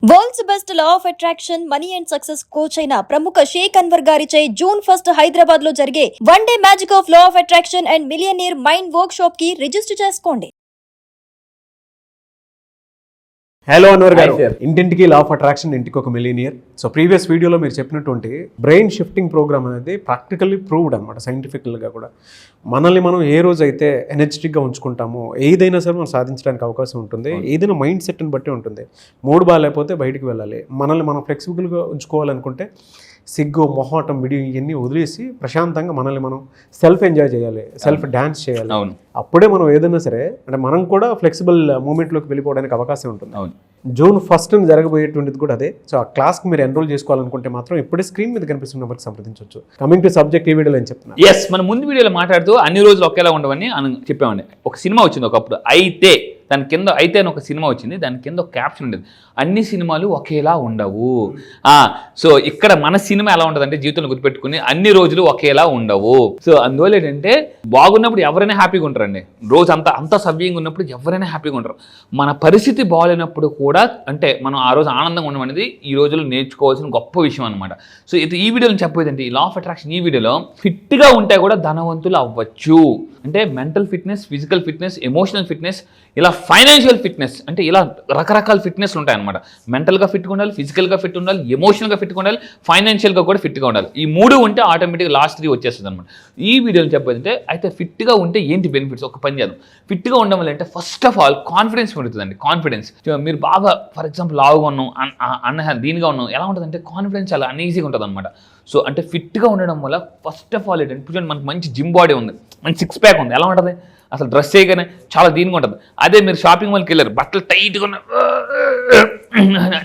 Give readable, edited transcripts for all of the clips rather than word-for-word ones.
World's best law of attraction money and success coach అయిన ప్రముఖ షేక్ అన్వర్ గారిచే జూన్ 1 హైదరాబాద్ లో జరిగే one day magic of law of attraction and millionaire mind work shop కి register చేసుకోండి. Hello Anwar గారు, ఇంటింటికి లా ఆఫ్ అట్రాక్షన్, ఇంటికి ఒక మిలియనియర్. సో ప్రీవియస్ వీడియోలో మీరు చెప్పినటువంటి బ్రెయిన్ షిఫ్టింగ్ ప్రోగ్రామ్ అనేది ప్రాక్టికల్లీ ప్రూవ్డ్ అనమాట, సైంటిఫికల్గా కూడా. మనల్ని మనం ఏ రోజు అయితే ఎనర్జెటిక్గా ఉంచుకుంటామో ఏదైనా సరే మనం సాధించడానికి అవకాశం ఉంటుంది. ఏదైనా మైండ్ సెట్ని బట్టి ఉంటుంది. మూడు బాగాలేకపోతే బయటికి వెళ్ళాలి. మనల్ని మనం ఫ్లెక్సిబుల్గా ఉంచుకోవాలనుకుంటే సిగ్గు, మొహాటం, విడియో ఇవన్నీ వదిలేసి ప్రశాంతంగా మనల్ని మనం సెల్ఫ్ ఎంజాయ్ చేయాలి, సెల్ఫ్ డ్యాన్స్ చేయాలి. అప్పుడే మనం ఏదైనా సరే అంటే మనం కూడా ఫ్లెక్సిబుల్ మూమెంట్లోకి వెళ్ళిపోవడానికి అవకాశం ఉంటుంది. జూన్ 1 జరగబోయేటువంటిది కూడా అదే. సో ఆ క్లాస్కి మీరు ఎన్రోల్ చేసుకోవాలనుకుంటే మాత్రం ఇప్పుడే స్క్రీన్ మీద కనిపిస్తున్న నెంబర్కి సంప్రదించవచ్చు. కమింగ్ టు సబ్జెక్ట్, ఈ వీడియోలో ఏం చెప్తున్నా? ఎస్, మనం ముందు వీడియోలో మాట్లాడుతూ అన్ని రోజులు ఒకేలా ఉండవని చెప్పామండి. ఒక సినిమా వచ్చింది ఒకప్పుడు, అయితే దాని కింద అయితే అని ఒక సినిమా వచ్చింది, దాని కింద ఒక క్యాప్షన్ ఉండేది, అన్ని సినిమాలు ఒకేలా ఉండవు. సో ఇక్కడ మన సినిమా ఎలా ఉంటుంది అంటే, జీవితంలో గుర్తుపెట్టుకుని అన్ని రోజులు ఒకేలా ఉండవు. సో అందువల్ల ఏంటంటే బాగున్నప్పుడు ఎవరైనా హ్యాపీగా ఉంటారండి. రోజు అంతా సవ్యంగా ఉన్నప్పుడు ఎవరైనా హ్యాపీగా ఉంటారు. మన పరిస్థితి బాగాలేనప్పుడు కూడా అంటే మనం ఆ రోజు ఆనందంగా ఉండడం అనేది ఈ రోజుల్లో నేర్చుకోవాల్సిన గొప్ప విషయం అనమాట. సో ఇది ఈ వీడియోలో చెప్పేది అంటే, ఈ లా ఆఫ్ అట్రాక్షన్ ఈ వీడియోలో ఫిట్గా ఉంటే కూడా ధనవంతులు అవ్వచ్చు. అంటే mental fitness, physical fitness, emotional fitness, ఇలా ఫైనాన్షియల్ ఫిట్నెస్, అంటే ఇలా రకరకాల ఫిట్నెస్ ఉంటాయన్నమాట. మెంటల్గా ఫిట్గా ఉండాలి, ఫిజికల్గా ఫిట్ ఉండాలి, ఎమోషనల్గా ఫిట్గా ఉండాలి, ఫైనాన్షియల్గా కూడా ఫిట్గా ఉండాలి. ఈ మూడు ఉంటే ఆటోమేటిక్గా లాస్ట్ 3 వచ్చేస్తుంది అనమాట. ఈ వీడియోలో చెప్పేదంటే అయితే ఫిట్గా ఉంటే ఏంటి బెనిఫిట్స్ ఒక పని చేద్దాం. ఫిట్గా ఉండడం వల్ల అంటే ఫస్ట్ ఆఫ్ ఆల్ కాన్ఫిడెన్స్ పెరుగుతుందండి. కాన్ఫిడెన్స్, మీరు బాగా ఫర్ ఎగ్జాంపుల్ లావుగా ఉన్నాం, దీనిగా ఉన్నాం, ఎలా ఉంటుందంటే కాన్ఫిడెన్స్ చాలా అన్ఈజీగా ఉంటుంది అనమాట. సో అంటే ఫిట్గా ఉండడం వల్ల ఫస్ట్ ఆఫ్ ఆల్ ఏంటంటే, ఇప్పుడు మనకు మంచి జిమ్ బాడీ ఉంది, మంచి 6 ప్యాక్ ఉంది, ఎలా ఉంటుంది అసలు డ్రెస్ చేయగానే చాలా దీనిగా ఉంటుంది. అదే మీరు షాపింగ్ మాల్కి వెళ్ళారు, బట్టలు టైట్గా ఉన్న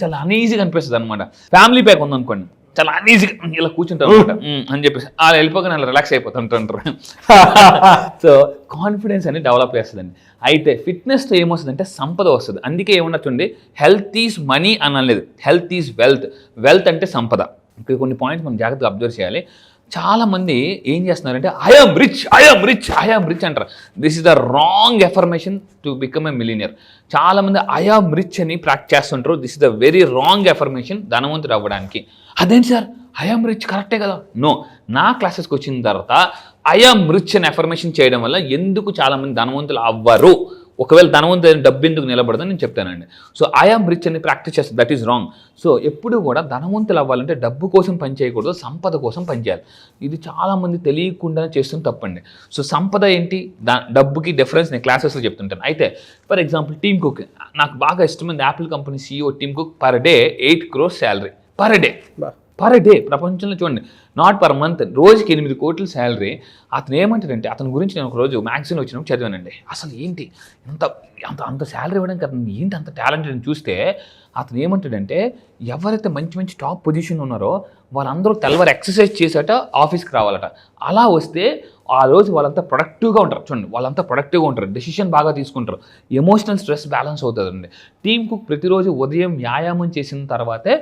చాలా అన్ఈజీగా అనిపిస్తుంది అనమాట. ఫ్యామిలీ ప్యాక్ ఉందనుకోండి, చాలా అన్ఈజీగా ఇలా కూర్చుంటారు అనమాట అని చెప్పేసి అలా వెళ్ళిపోగానే అలా రిలాక్స్ అయిపోతుంటారు. సో కాన్ఫిడెన్స్ అనేది డెవలప్ చేస్తుందండి. అయితే ఫిట్నెస్తో ఏమొస్తుందంటే సంపద వస్తుంది. అందుకే ఏమన్నా చూడండి, హెల్త్ ఈజ్ మనీ అని అనలేదు, హెల్త్ ఈజ్ వెల్త్. వెల్త్ అంటే సంపద. ఇక్కడ కొన్ని పాయింట్స్ మనం జాగ్రత్తగా అబ్జర్వ్ చేయాలి. చాలామంది ఏం చేస్తున్నారంటే ఐఎమ్ రిచ్ అంటారు. This is the wrong affirmation to become a millionaire. చాలామంది ఐఎమ్ రిచ్ అని ప్రాక్టీస్ చేస్తుంటారు. This is the very wrong affirmation ధనవంతుడు అవ్వడానికి. అదేంటి సార్, ఐఎమ్ రిచ్ కరెక్టే కదా? నో, నా క్లాసెస్కి వచ్చిన తర్వాత ఐఎమ్ రిచ్ అని ఎఫర్మేషన్ చేయడం వల్ల ఎందుకు చాలామంది ధనవంతులు అవ్వరు, ఒకవేళ ధనవంతులు డబ్బు ఎందుకు నిలబడదని నేను చెప్తానండి. సో ఐఎమ్ రిచ్ అని ప్రాక్టీస్ చేస్తుంది, దట్ ఈస్ రాంగ్. సో ఎప్పుడు కూడా ధనవంతులు అవ్వాలంటే డబ్బు కోసం పని చేయకూడదు, సంపద కోసం పనిచేయాలి. ఇది చాలామంది తెలియకుండానే చేస్తుంది తప్పండి. సో సంపద ఏంటి, డబ్బుకి డిఫరెన్స్ నేను క్లాసెస్లో చెప్తుంటాను. అయితే ఫర్ ఎగ్జాంపుల్ టీమ్ కుక్, నాకు బాగా ఇష్టమైంది Apple company CEO team cook. Per day 8 crores salary, per day. ప్రపంచంలో చూడండి, నాట్ పర్ మంత్, రోజుకి 8 కోట్ల శాలరీ. అతను ఏమంటాడంటే, అతని గురించి నేను ఒకరోజు మ్యాగజైన్ వచ్చినప్పుడు చదివానండి. అసలు ఏంటి అంత శాలరీ ఇవ్వడానికి అతను ఏంటి అంత టాలెంటెడ్ అని చూస్తే, అతను ఏమంటాడంటే, ఎవరైతే మంచి టాప్ పొజిషన్ ఉన్నారో వాళ్ళందరూ తెల్లవారు ఎక్సర్సైజ్ చేసేట ఆఫీస్కి రావాలట. అలా వస్తే ఆ రోజు వాళ్ళంతా ప్రొడక్టివ్గా ఉంటారు. చూడండి, వాళ్ళంతా ప్రొడక్టివ్గా ఉంటారు, డెసిషన్ బాగా తీసుకుంటారు, ఎమోషనల్ స్ట్రెస్ బ్యాలెన్స్ అవుతుందండి. టీమ్ కుక్ ప్రతిరోజు ఉదయం వ్యాయామం చేసిన తర్వాతే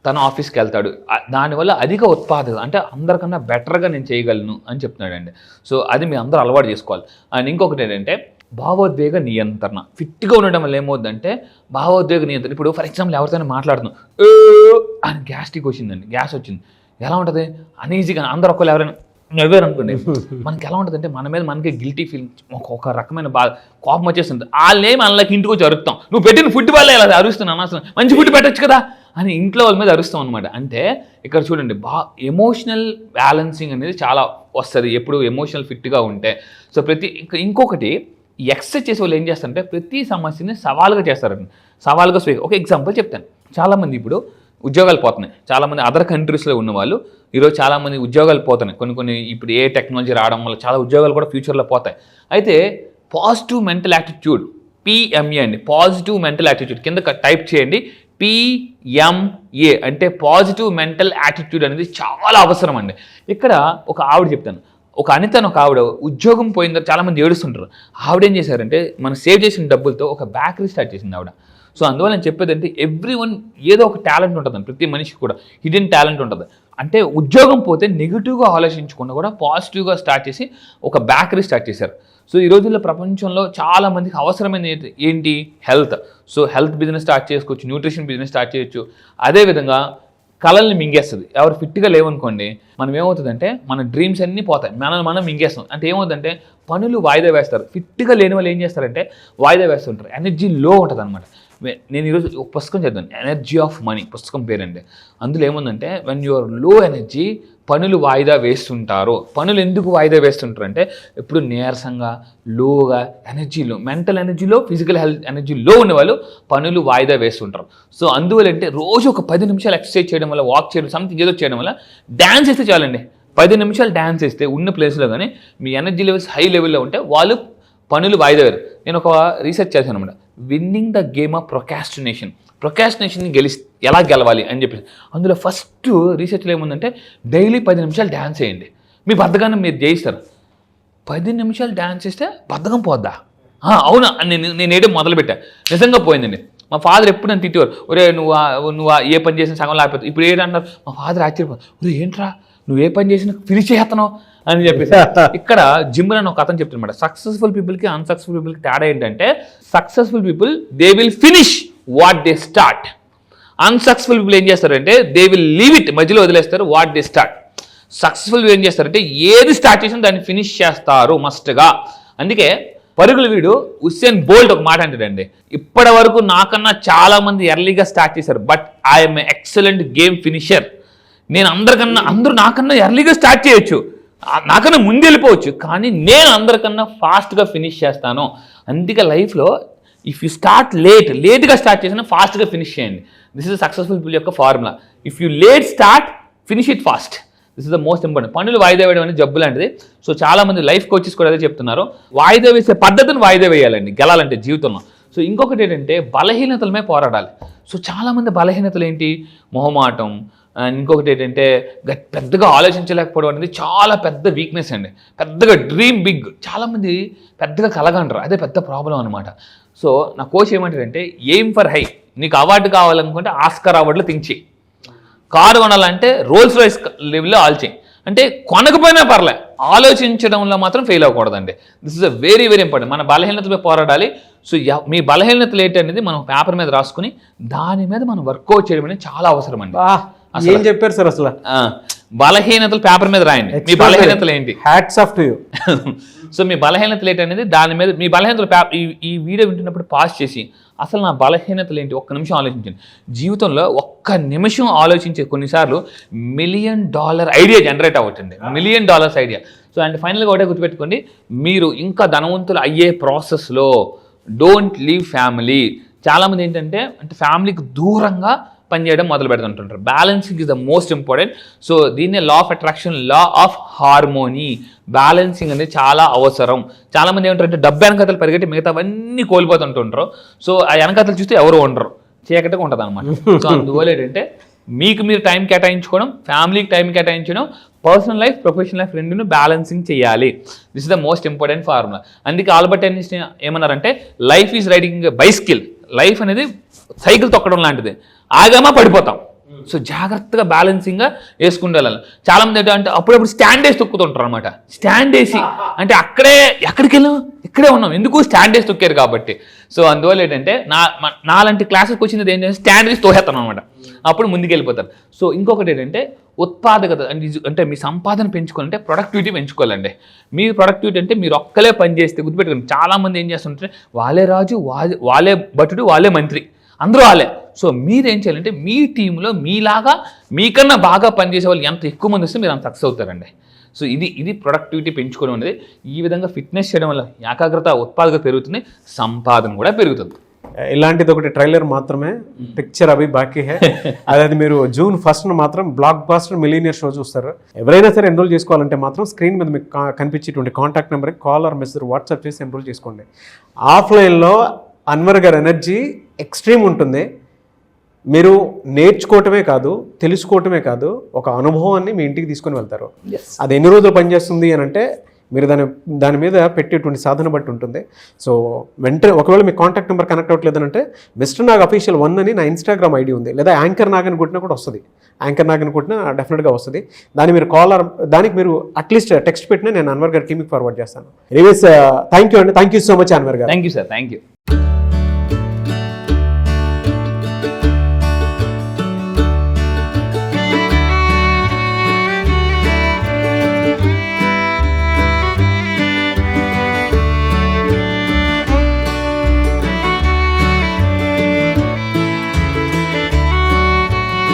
తన ఆఫీస్కి వెళ్తాడు. దానివల్ల అధిక ఉత్పాదకత, అంటే అందరికన్నా బెటర్గా నేను చేయగలను అని చెప్తున్నాడండి. సో అది మీరు అందరూ అలవాటు చేసుకోవాలి. అండ్ ఇంకొకటి ఏంటంటే భావోద్వేగ నియంత్రణ. ఫిట్గా ఉండడం వల్ల ఏమవుతుందంటే భావోద్వేగ నియంత్రణ. ఇప్పుడు ఫర్ ఎగ్జాంపుల్ ఎవరితోనే మాట్లాడుతున్నాం అని గ్యాస్ట్రిక్ వచ్చిందండి, గ్యాస్ వచ్చింది, ఎలా ఉంటుంది అనీజీగా. అందరూ ఒకళ్ళు ఎవరైనా నవ్వారు అనుకోండి, మనకి ఎలా ఉంటుందంటే మన మీద మనకి గిల్టీ ఫీలింగ్, ఒక రకమైన బాధ, కోపం వచ్చేస్తుంది. వాళ్ళేమి వాళ్ళకి ఇంటికి వచ్చి అరుస్తాం, నువ్వు పెట్టిన ఫుడ్ వల్ల ఇలా అరుస్తున్నాను, అసలు మంచి ఫుడ్ పెట్టచ్చు కదా అని ఇంట్లో వాళ్ళ మీద అరుస్తాం అనమాట. అంటే ఇక్కడ చూడండి, ఎమోషనల్ బ్యాలెన్సింగ్ అనేది చాలా వస్తుంది ఎప్పుడు ఎమోషనల్ ఫిట్గా ఉంటే. సో ఇంకొకటి ఎక్సర్సైజ్ చేసే వాళ్ళు ఏం చేస్తారంటే ప్రతి సమస్యని సవాలుగా చేస్తారండి, సవాలుగా ఒక ఎగ్జాంపుల్ చెప్తాను. చాలామంది ఇప్పుడు ఉద్యోగాలు పోతున్నాయి, చాలామంది అదర్ కంట్రీస్లో ఉన్న వాళ్ళు ఈరోజు చాలామంది ఉద్యోగాలు పోతున్నాయి. కొన్ని ఇప్పుడు ఏ టెక్నాలజీ రావడం వల్ల చాలా ఉద్యోగాలు కూడా ఫ్యూచర్లో పోతాయి. అయితే పాజిటివ్ మెంటల్ యాటిట్యూడ్, PMA అండి, పాజిటివ్ మెంటల్ యాటిట్యూడ్ కింద టైప్ చేయండి. PMA అంటే పాజిటివ్ మెంటల్ యాటిట్యూడ్ అనేది చాలా అవసరం అండి. ఇక్కడ ఒక ఆవిడ చెప్తాను, ఒక అనితను ఒక ఆవిడ ఉద్యోగం పోయిందో చాలామంది ఏడుస్తుంటారు. ఆవిడ ఏం చేశారంటే మనం సేవ్ చేసిన డబ్బులతో ఒక బేకరీ స్టార్ట్ చేసింది ఆవిడ. సో అందువల్ల నేను చెప్పేది అంటే ఎవ్రీవన్ ఏదో ఒక టాలెంట్ ఉంటుందండి, ప్రతి మనిషికి కూడా హిడెన్ టాలెంట్ ఉంటుంది. అంటే ఉద్యోగం పోతే నెగిటివ్గా ఆలోచించకుండా కూడా పాజిటివ్గా స్టార్ట్ చేసి ఒక బేకరీ స్టార్ట్ చేశారు. సో ఈ రోజుల్లో ప్రపంచంలో చాలా మందికి అవసరమైన ఏంటి health. So health business start చేసుకోవచ్చు, న్యూట్రిషన్ బిజినెస్ స్టార్ట్ చేయొచ్చు. అదేవిధంగా కళల్ని మింగేస్తుంది. ఎవరు ఫిట్గా లేవనుకోండి, మనం ఏమవుతుందంటే మన డ్రీమ్స్ అన్నీ పోతాయి, మనం మింగేస్తాం. అంటే ఏమవుతుందంటే పనులు వాయిదా వేస్తారు. ఫిట్గా లేని వాళ్ళు ఏం చేస్తారంటే వాయిదా వేస్తుంటారు, ఎనర్జీ లో ఉంటుంది అనమాట. నేను ఈరోజు ఒక పుస్తకం చదివాను, ఎనర్జీ ఆఫ్ మనీ పుస్తకం పేరండి. అందులో ఏముందంటే వెన్ యు ఆర్ లో ఎనర్జీ పనులు వాయిదా వేస్తుంటారు. పనులు ఎందుకు వాయిదా వేస్తుంటారు అంటే ఎప్పుడు నీరసంగా, లోగా, ఎనర్జీలో, మెంటల్ ఎనర్జీలో, ఫిజికల్ హెల్త్ ఎనర్జీలో ఉన్నవాళ్ళు పనులు వాయిదా వేస్తుంటారు. సో అందువల్ల అంటే రోజు ఒక 10 నిమిషాలు ఎక్సర్సైజ్ చేయడం వల్ల, వాక్ చేయడం, సంథింగ్ ఏదో చేయడం వల్ల, డ్యాన్స్ వేస్తే చాలండి. 10 నిమిషాలు డ్యాన్స్ వేస్తే ఉన్న ప్లేస్లో కానీ మీ ఎనర్జీ లెవెల్స్ హై లెవెల్లో ఉంటే వాళ్ళు పనులు వాయిదా వేరు. నేను ఒక రీసెర్చ్ చేశాను అనమాట, విన్నింగ్ ద గేమ్ ఆఫ్ ప్రొకాస్టినేషన్ని ఎలా గెలవాలి అని చెప్పి. అందులో ఫస్ట్ రీసెర్చ్లో ఏముందంటే డైలీ 10 నిమిషాలు డ్యాన్స్ చేయండి, మీ బద్ధకాన్ని మీరు జయిస్తారు. 10 నిమిషాలు డ్యాన్స్ చేస్తే బద్ధకం పోద్దా? అవునా అని నేను వేయడం మొదలుపెట్టా, నిజంగా పోయిందండి. మా ఫాదర్ ఎప్పుడు నన్ను తిట్టేవారు, ఒరే నువ్వు ఏ పని చేసినా సగం లేకపోతే. ఇప్పుడు ఏంటంటారు, మా ఫాదర్ ఆశ్చర్యపోతారు, ఒరే ఏంట్రా నువ్వు ఏ పని చేసినా ఫినిష్ చేస్తున్నావు అని చెప్పేసి. ఇక్కడ జిమ్ అని ఒక అతను చెప్తున్నమాట, సక్సెస్ఫుల్ పీపుల్కి అన్సక్సెస్ఫుల్ పీపుల్కి తేడా ఏంటంటే successful people they will finish what they start. Unsuccessful people ఏం చేస్తారంటే దే విల్ లీవ్ ఇట్, మధ్యలో వదిలేస్తారు, వాట్ దే స్టార్ట్. సక్సెస్ఫుల్ ఏం చేస్తారంటే ఏది స్టార్ట్ చేసినా దాన్ని ఫినిష్ చేస్తారు మస్ట్గా. అందుకే పరుగుల వీడు ఉసేన్ బోల్ట్ ఒక మాట అంటాడండి, ఇప్పటి వరకు నాకన్నా చాలా మంది ఎర్లీగా స్టార్ట్ చేశారు, but I'm excellent game finisher. నేను అందరూ నాకన్నా ఎర్లీగా స్టార్ట్ చేయొచ్చు, నాకన్నా ముందు వెళ్ళిపోవచ్చు, కానీ నేను అందరికన్నా ఫాస్ట్గా ఫినిష్ చేస్తాను. అందుకే లైఫ్లో ఇఫ్ యూ స్టార్ట్ లేట్గా స్టార్ట్ చేసినా ఫాస్ట్గా ఫినిష్ చేయండి. దిస్ ఇస్ సక్సెస్ఫుల్ పీపుల్ యొక్క formula. If you late start finish it fast. This is the most important. పనులు వాయిదా వేయడం అనేది జబ్బు లాంటిది. సో చాలా మంది లైఫ్ కోచెస్ కూడా అదే చెప్తున్నారు, వాయిదా వేసే పద్ధతిని వాయిదా వేయాలండి గెలాలంటే జీవితంలో. సో ఇంకొకటి ఏంటంటే బలహీనతలమే పోరాడాలి. సో చాలామంది బలహీనతలు ఏంటి, మొహమాటం. ఇంకొకటి ఏంటంటే పెద్దగా ఆలోచించలేకపోవడం అనేది చాలా పెద్ద వీక్నెస్ అండి. పెద్దగా డ్రీమ్ బిగ్, చాలామంది పెద్దగా కలగంటారు, అదే పెద్ద ప్రాబ్లం అనమాట. సో నా కోచ్ ఏమంటారంటే ఎయిమ్ ఫర్ హై. నీకు అవార్డు కావాలనుకుంటే ఆస్కార్ అవార్డులో థింక్ చేయి. కారు కొనాలంటే రోల్స్ రాయిస్ లెవెల్లో ఆలోచి. అంటే కొనకపోయినా పర్లే, ఆలోచించడంలో మాత్రం ఫెయిల్ అవ్వకూడదండి. This is a very very important. మన బలహీనతపై పోరాడాలి. సో మీ బలహీనతలు ఏంటి అనేది మనం పేపర్ మీద రాసుకుని దాని మీద మనం వర్కౌట్ చేయడం అనేది చాలా అవసరం అండి. ఏం చెప్పారు సార్ అసలు? బలహీనతలు పేపర్ మీద రాయండి, మీ బలహీనతలు ఏంటి. Hats off to you. So మీ బలహీనతలు ఏంటి అనేది దాని మీద, మీ బలహీనతలు ఈ వీడియో వింటున్నప్పుడు పాస్ చేసి అసలు నా బలహీనతలు ఏంటి ఒక్క నిమిషం ఆలోచించండి. జీవితంలో ఒక్క నిమిషం ఆలోచించే కొన్నిసార్లు $1 మిలియన్ ఐడియా జనరేట్ అవ్వచ్చండి, $1 మిలియన్ ఐడియా. సో అండ్ ఫైనల్గా ఒకటే గుర్తుపెట్టుకోండి, మీరు ఇంకా ధనవంతులు అయ్యే ప్రాసెస్లో డోంట్ లీవ్ ఫ్యామిలీ. చాలామంది ఏంటంటే ఫ్యామిలీకి దూరంగా పనిచేయడం మొదలు పెడుతుంటారు. Balancing is the most important. So దీన్నే law of attraction, law of harmony. Balancing అనేది చాలా అవసరం. చాలామంది ఏమంటారంటే డబ్బు వెనకతలు పరిగెట్టి మిగతావన్నీ కోల్పోతుంటుంటారు. సో ఆ వెనకతలు చూస్తే ఎవరు ఉండరు, చీకటిగా ఉంటుంది అనమాట. సో అందువల్ల ఏంటంటే మీకు మీరు టైం కేటాయించుకోవడం, ఫ్యామిలీకి టైం కేటాయించడం, పర్సనల్ లైఫ్ ప్రొఫెషనల్ లైఫ్ రెండును బ్యాలెన్సింగ్ చేయాలి. This is the most important formula. అందుకే ఆల్బర్ట్ ఐన్స్టీన్ ఏమన్నారంటే life is riding bicycle. Life అనేది సైకిల్ తొక్కడం లాంటిది, ఆగామా పడిపోతాం. సో జాగ్రత్తగా బ్యాలెన్సింగ్గా వేసుకుంటూ వెళ్ళాలి. చాలామంది అంటే అప్పుడప్పుడు స్టాండ్ వేసి తొక్కుతుంటారు అనమాట. స్టాండ్ వేసి అంటే ఎక్కడికి వెళ్ళాం, ఇక్కడే ఉన్నాం, ఎందుకు స్టాండ్ వేసి తొక్కారు కాబట్టి. సో అందువల్ల ఏంటంటే నాలాంటి క్లాసెస్కి వచ్చింది ఏంటంటే స్టాండ్ వేసి తోహేస్తాను అనమాట, అప్పుడు ముందుకు వెళ్ళిపోతారు. సో ఇంకొకటి ఏంటంటే ఉత్పాదకత అంటే మీ సంపాదన పెంచుకోవాలంటే ప్రొడక్టివిటీ పెంచుకోవాలండి. మీ ప్రొడక్టివిటీ అంటే మీరు ఒక్కలే పని చేస్తే గుర్తుపెట్టుకోండి. చాలామంది ఏం చేస్తుంటే వాళ్ళే రాజు, వాళ్ళే భటుడు, వాళ్ళే మంత్రి, అందరూ వాళ్ళే. సో మీరేం చేయాలంటే మీ టీంలో మీలాగా మీకన్నా బాగా పనిచేసే వాళ్ళు ఎంత ఎక్కువ మంది వస్తే మీరు అంత సక్సెస్ అవుతారండి. సో ఇది ప్రొడక్టివిటీ పెంచుకోవడం అనేది. ఈ విధంగా ఫిట్నెస్ చేయడం వల్ల ఏకాగ్రత, ఉత్పాదకత పెరుగుతుంది, సంపాదన కూడా పెరుగుతుంది. ఇలాంటిది ఒకటి ట్రైలర్ మాత్రమే, పిక్చర్ అవి బాకీ హే. అదే మీరు June 1st మాత్రం బ్లాక్ బాస్టర్ మిలీనియర్ షో చూస్తారు. ఎవరైనా సరే ఎన్రోల్ చేసుకోవాలంటే మాత్రం స్క్రీన్ మీద మీకు కనిపించేటువంటి కాంటాక్ట్ నెంబర్కి కాల్ ఆర్ మెసేజ్ వాట్సాప్ చేసి ఎన్రోల్ చేసుకోండి. ఆఫ్లైన్లో అన్వర్ గారి ఎనర్జీ ఎక్స్ట్రీమ్ ఉంటుంది. మీరు నేర్చుకోవటమే కాదు, తెలుసుకోవటమే కాదు, ఒక అనుభవాన్ని మీ ఇంటికి తీసుకొని వెళ్తారు. అది ఎన్ని రోజులు పనిచేస్తుంది అని అంటే మీరు దాని మీద పెట్టేటువంటి సాధన బట్టి ఉంటుంది. సో వెంటనే ఒకవేళ మీ కాంటాక్ట్ నెంబర్ కనెక్ట్ అవ్వట్లేదంటే మిస్టర్ నాగ్ అఫీషియల్ 1 అని నా ఇన్స్టాగ్రామ్ ఐడి ఉంది, లేదా యాంకర్ నాగ్ అని కొట్టినా కూడా వస్తుంది. యాంకర్ నాగ్ అని కొట్టినా డెఫినెట్గా వస్తుంది. దానికి మీరు అట్లీస్ట్ టెక్స్ట్ పెట్టినా నేను అన్వర్ గారికి మీకు ఫార్వర్డ్ చేస్తాను. ఎనీవేస్ థ్యాంక్ యూ అండి, thank you so much Anwar garu. Thank you sir, thank you.